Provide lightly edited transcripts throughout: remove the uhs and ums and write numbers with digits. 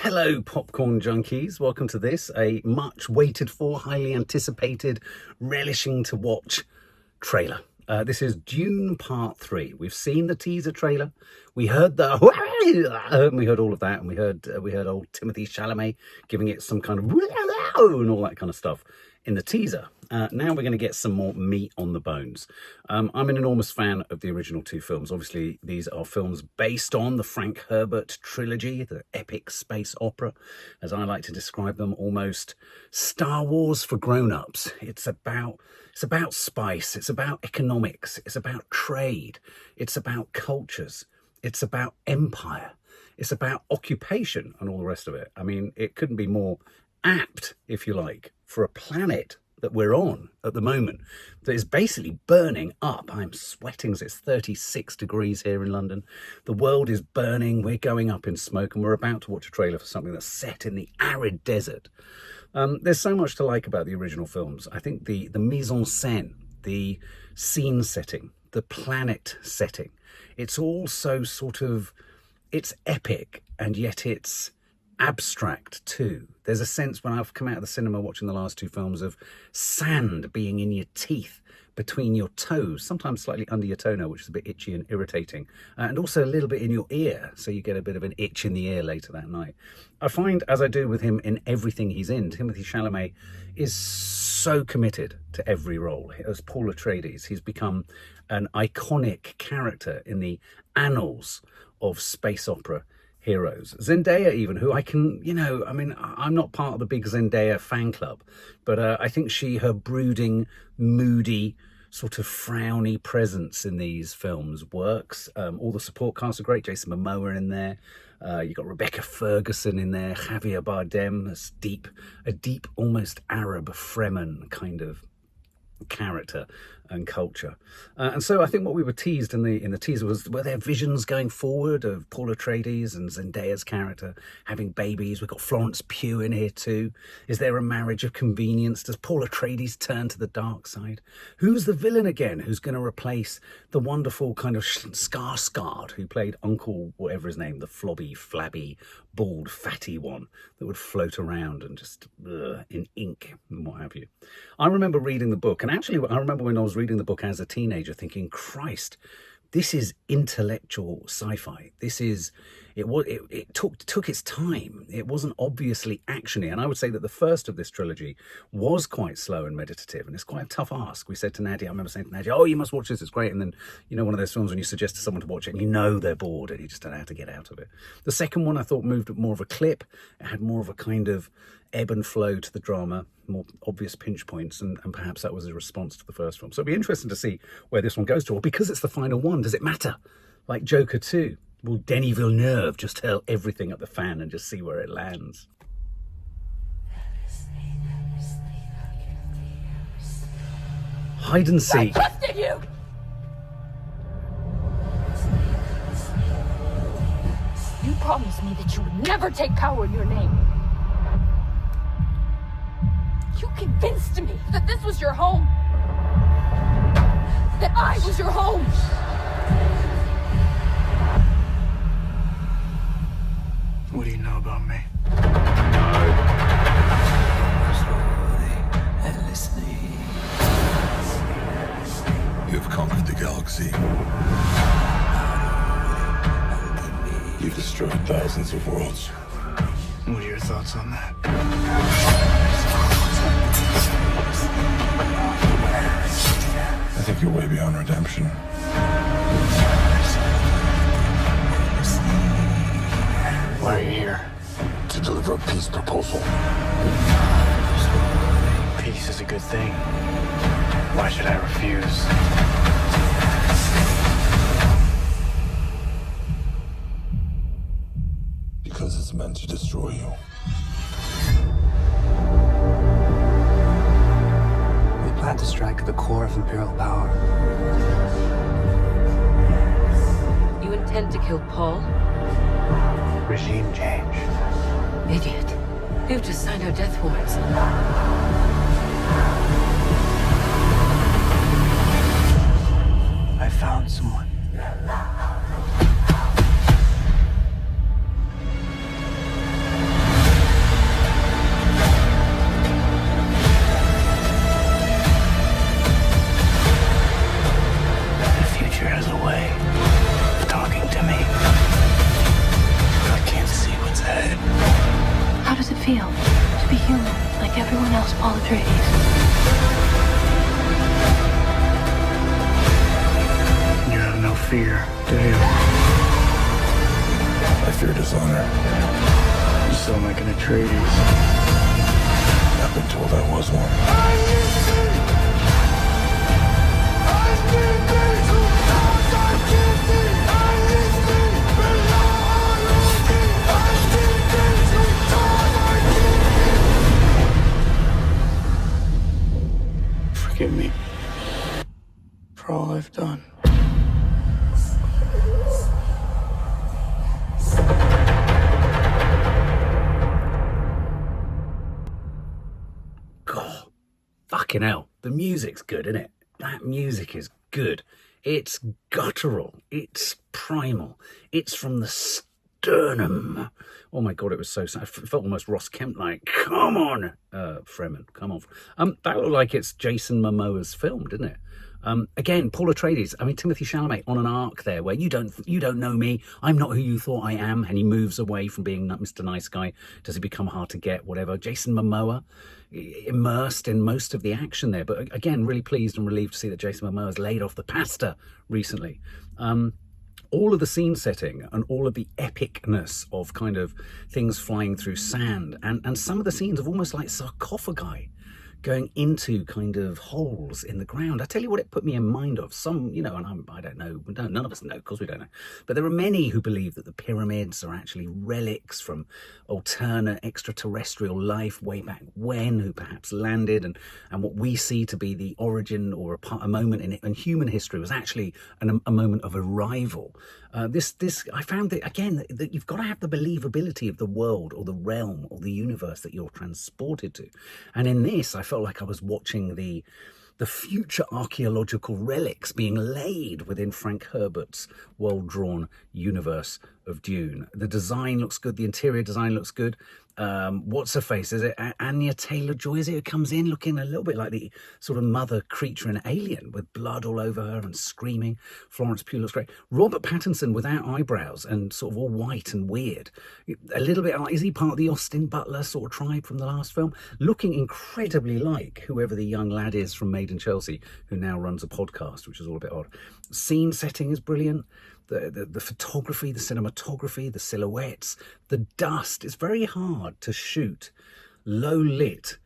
Hello, popcorn junkies. Welcome to this, a much waited for, highly anticipated, relishing to watch trailer. This is Dune Part 3. We've seen the teaser trailer. We heard we heard all of that, and we heard old Timothée Chalamet giving it some kind of and all that kind of stuff in the teaser. Now we're going to get some more meat on the bones. I'm an enormous fan of the original two films. Obviously, these are films based on the Frank Herbert trilogy, the epic space opera, as I like to describe them, almost Star Wars for grown-ups. It's about spice, it's about economics, it's about trade, it's about cultures, it's about empire, it's about occupation and all the rest of it. I mean, it couldn't be more apt, if you like, for a planet that we're on at the moment that is basically burning up. I'm sweating as it's 36 degrees here in London. The world is burning, we're going up in smoke, and we're about to watch a trailer for something that's set in the arid desert. There's so much to like about the original films. I think the mise en scène, the scene setting, the planet setting, it's all so sort of, it's epic and yet it's abstract too. There's a sense when I've come out of the cinema watching the last two films of sand being in your teeth, between your toes, sometimes slightly under your toenail, which is a bit itchy and irritating, and also a little bit in your ear, so you get a bit of an itch in the ear later that night. I find, as I do with him in everything he's in, Timothée Chalamet is so committed to every role. As Paul Atreides, he's become an iconic character in the annals of space opera heroes. Zendaya even, who I can, I'm not part of the big Zendaya fan club, but I think her brooding, moody, sort of frowny presence in these films works. All the support cast are great. Jason Momoa in there. You've got Rebecca Ferguson in there. Javier Bardem, a deep, almost Arab Fremen kind of character and culture, and so I think what we were teased in the teaser was, were there visions going forward of Paul Atreides and Zendaya's character having babies? We've got Florence Pugh in here too. Is there a marriage of convenience? Does Paul Atreides turn to the dark side? Who's the villain again? Who's going to replace the wonderful kind of Skarsgård who played Uncle whatever his name, the flobby, flabby, bald, fatty one that would float around and just in ink and what have you? I remember reading the book, and actually I remember when I was reading the book as a teenager thinking, Christ, this is intellectual sci-fi. It took its time. It wasn't obviously actiony, and I would say that the first of this trilogy was quite slow and meditative, and it's quite a tough ask. We said to Nadia, I remember saying to Nadia, oh, you must watch this, it's great, and then, one of those films when you suggest to someone to watch it and they're bored and you just don't know how to get out of it. The second one I thought moved at more of a clip. It had more of a kind of ebb and flow to the drama, more obvious pinch points, and perhaps that was a response to the first film. So it'll be interesting to see where this one goes to. Or because it's the final one, does it matter? Like Joker 2, will Denis Villeneuve just hurl everything at the fan and just see where it lands? Hide and seek. I trusted you! You promised me that you would never take power in your name. You convinced me that this was your home. That I was your home. What do you know about me? You've conquered the galaxy. You've destroyed thousands of worlds. What are your thoughts on that? I think you're way beyond redemption. Why are you here? To deliver a peace proposal. Peace is a good thing. Why should I refuse? Because it's meant to destroy you. We plan to strike at the core of Imperial power. You intend to kill Paul? Regime change. Idiot. You've just signed our death warrants. I found someone. feel to be human like everyone else, Paul Atreides? You have no fear, do you? I fear dishonor. You sound like an Atreides. I've been told I was one. Forgive me for all I've done. God, fucking hell. The music's good, isn't it? That music is good. It's guttural. It's primal. It's from the sternum. Oh my God, it was so sad. It felt almost Ross Kemp-like. Come on, Fremen, come on. That looked like it's Jason Momoa's film, didn't it? Again, Paul Atreides, I mean, Timothée Chalamet on an arc there where you don't know me, I'm not who you thought I am, and he moves away from being Mr. Nice Guy. Does he become hard to get, whatever? Jason Momoa, immersed in most of the action there. But again, really pleased and relieved to see that Jason Momoa has laid off the pasta recently. All of the scene setting and all of the epicness of kind of things flying through sand and some of the scenes of almost like sarcophagi going into kind of holes in the ground. I tell you what it put me in mind of. Some, you know, and I don't know, none of us know, of course we don't know. But there are many who believe that the pyramids are actually relics from alternate extraterrestrial life way back when, who perhaps landed, and what we see to be the origin or a moment in human history was actually a moment of arrival. I found that, again, that you've got to have the believability of the world or the realm or the universe that you're transported to. And in this, I felt like I was watching the future archaeological relics being laid within Frank Herbert's well-drawn universe of Dune. The design looks good. The interior design looks good. What's her face? Is it Anya Taylor-Joy? Is it who comes in looking a little bit like the sort of mother creature in Alien with blood all over her and screaming? Florence Pugh looks great. Robert Pattinson without eyebrows and sort of all white and weird. A little bit like, is he part of the Austin Butler sort of tribe from the last film? Looking incredibly like whoever the young lad is from Made in Chelsea, who now runs a podcast, which is all a bit odd. Scene setting is brilliant. The photography, the cinematography, the silhouettes, the dust. It's very hard to shoot low-lit,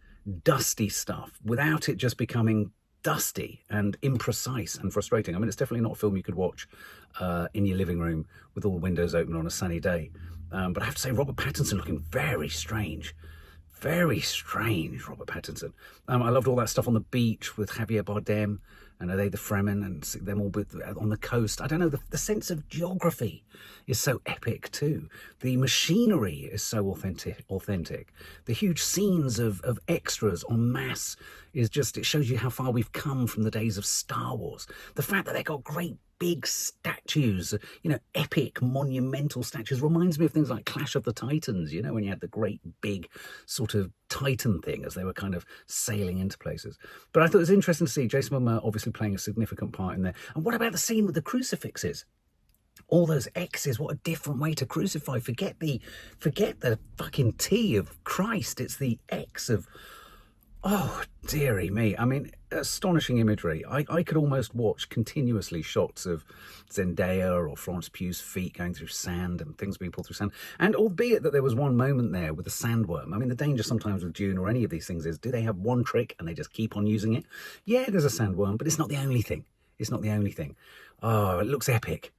dusty stuff without it just becoming dusty and imprecise and frustrating. I mean, it's definitely not a film you could watch in your living room with all the windows open on a sunny day. But I have to say, Robert Pattinson looking very strange. Very strange, Robert Pattinson. I loved all that stuff on the beach with Javier Bardem, and are they the Fremen, and them all on the coast. I don't know, the sense of geography is so epic too. The machinery is so authentic. The huge scenes of extras en masse is just, it shows you how far we've come from the days of Star Wars. The fact that they got great big statues, you know, epic, monumental statues, reminds me of things like Clash of the Titans, you know, when you had the great big sort of Titan thing as they were kind of sailing into places. But I thought it was interesting to see Jason Momoa obviously playing a significant part in there. And what about the scene with the crucifixes? All those X's, what a different way to crucify. Forget the fucking T of Christ. It's the X of, oh, dearie me. I mean, astonishing imagery. I could almost watch continuously shots of Zendaya or Florence Pugh's feet going through sand and things being pulled through sand. And albeit that there was one moment there with the sandworm, I mean, the danger sometimes with Dune or any of these things is, do they have one trick and they just keep on using it? Yeah, there's a sandworm, but it's not the only thing. It's not the only thing. Oh, it looks epic.